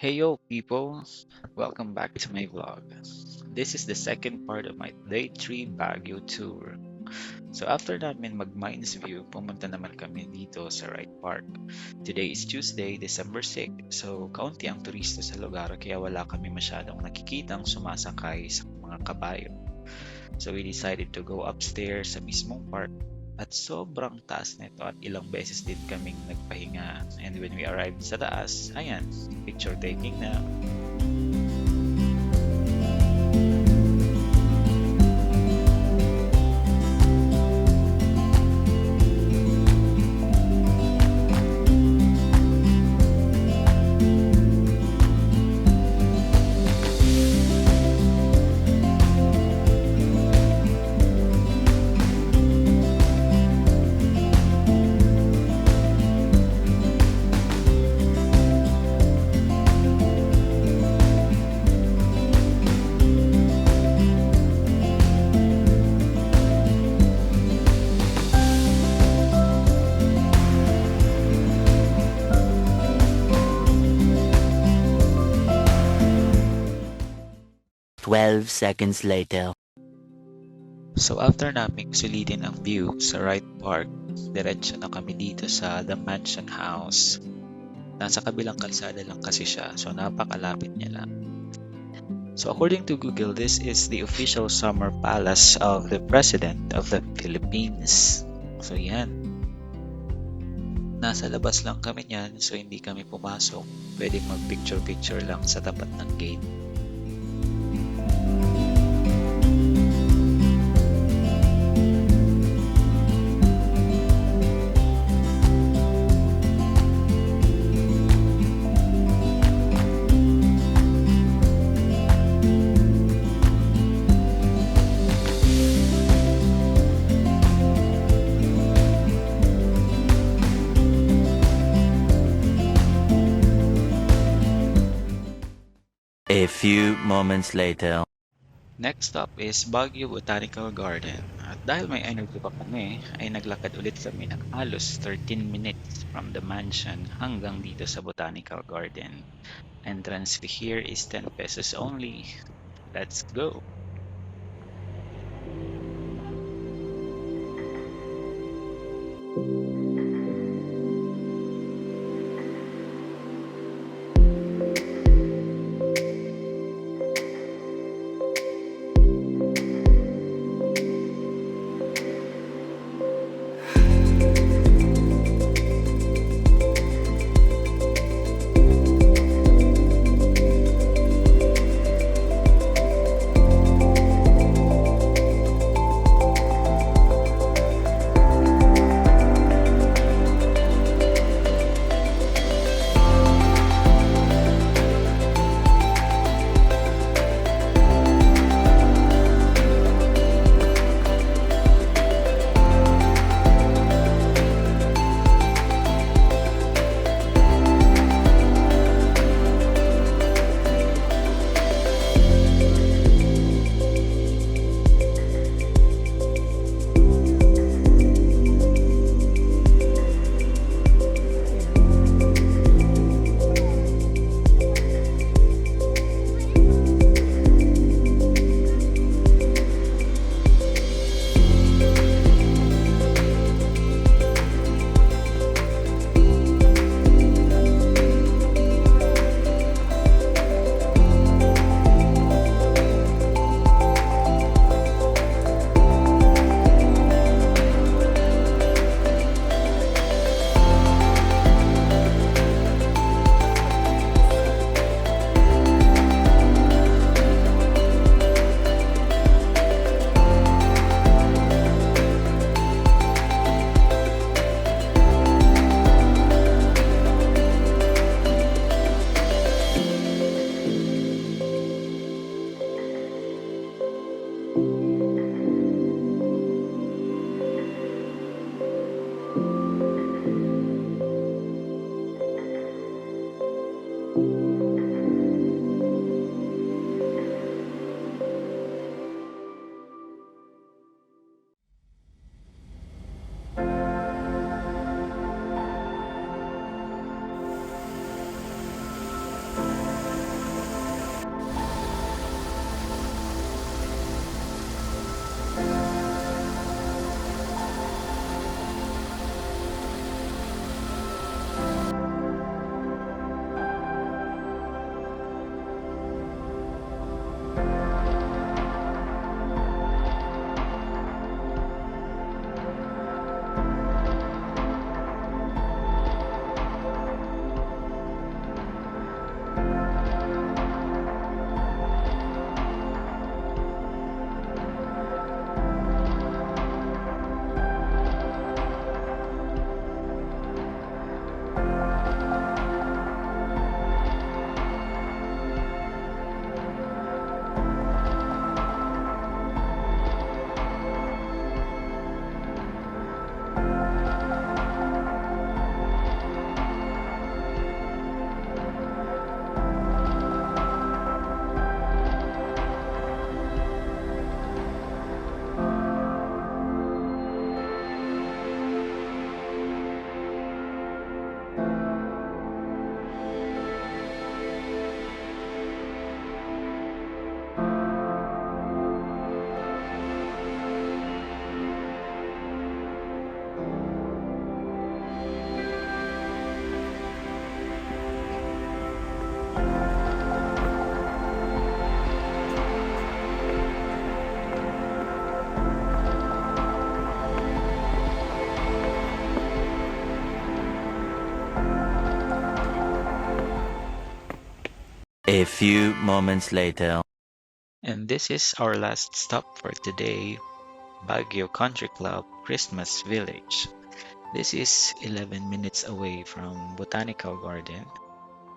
Hey yo people, welcome back to my vlog. This is the second part of my day 3 Baguio tour. So after namin mag-Mines View, pumunta naman kami dito sa Wright Park. Today is Tuesday, December 6, so kaunti ang turista sa lugar kaya wala kami masyadong nakikitang sumasakay sa mga kabayo. So we decided to go upstairs sa mismong park at sobrang taas nito at ilang beses din kaming nagpahinga. And when we arrived sa taas, ayan, picture taking na. 12 seconds later. So after naming sulitin ang view sa Wright Park, diretso na kami dito sa The Mansion House. Nasa kabilang kalsada lang kasi siya, so napakalapit niya lang. So according to Google, this is the official summer palace of the President of the Philippines. So yan. Nasa labas lang kami niyan, so hindi kami pumasok. Pwedeng mag-picture-picture lang sa tapat ng gate. A few moments later. Next stop is Baguio Botanical Garden. At dahil may energy pa kami, ay naglakad ulit kami ng halos 13 minutes from the mansion hanggang dito sa Botanical Garden. Entrance fee here is 10 pesos only. Let's go! A few moments later. And this is our last stop for today, Baguio Country Club Christmas Village. This is 11 minutes away from Botanical Garden.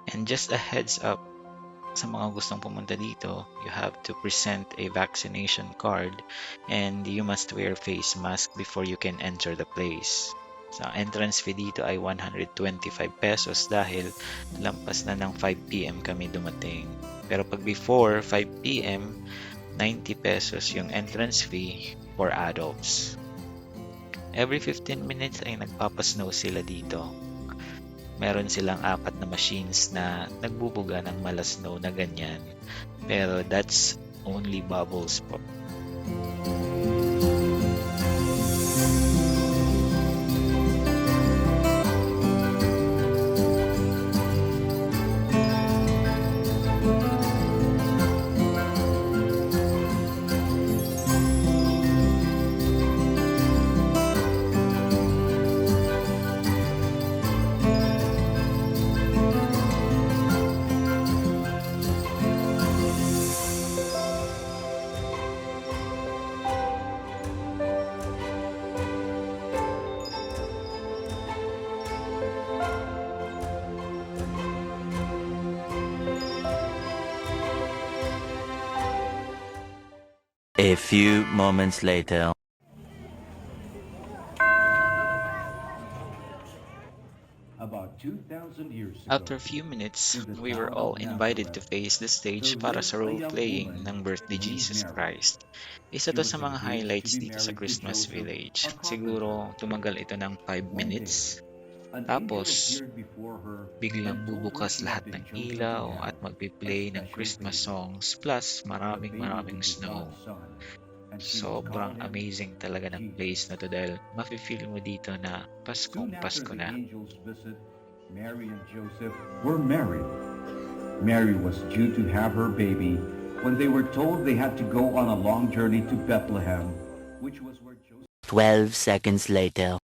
And just a heads up sa mga gustong pumunta dito, you have to present a vaccination card and you must wear face mask before you can enter the place. Sa entrance fee dito ay 125 pesos dahil lampas na ng 5 p.m. kami dumating. Pero pag before 5 p.m., 90 pesos yung entrance fee for adults. Every 15 minutes ay nagpapasnow sila dito. Meron silang 4 na machines na nagbubuga ng malasnow na ganyan. Pero that's only bubbles po. A few moments later. About 2,000 years ago, After a few minutes, in the we were town all of invited to Nazareth, face the stage there para lived sa a young role-playing woman ng birthday named Jesus Mary. Christ. Isa She to was sa mga engaged to highlights be dito sa married to Christmas Joseph, Village. a carpenter. Siguro tumagal ito ng 5 One day, minutes. an angel Tapos, appeared before her and biglang told her bubukas she had lahat been ng chosen to ilaw have at a magpi-play ng special Christmas baby. songs plus The baby would maraming be snow. God's son, and she was Sobrang calling him amazing talaga ng place Jesus. na to dahil mafe-feel mo dito na Soon Paskong after Pasko the na. angel's visit, Mary and Joseph were married. Mary was due to have her baby when they were told they had to go on a long journey to Bethlehem, which was where Joseph 12 seconds later.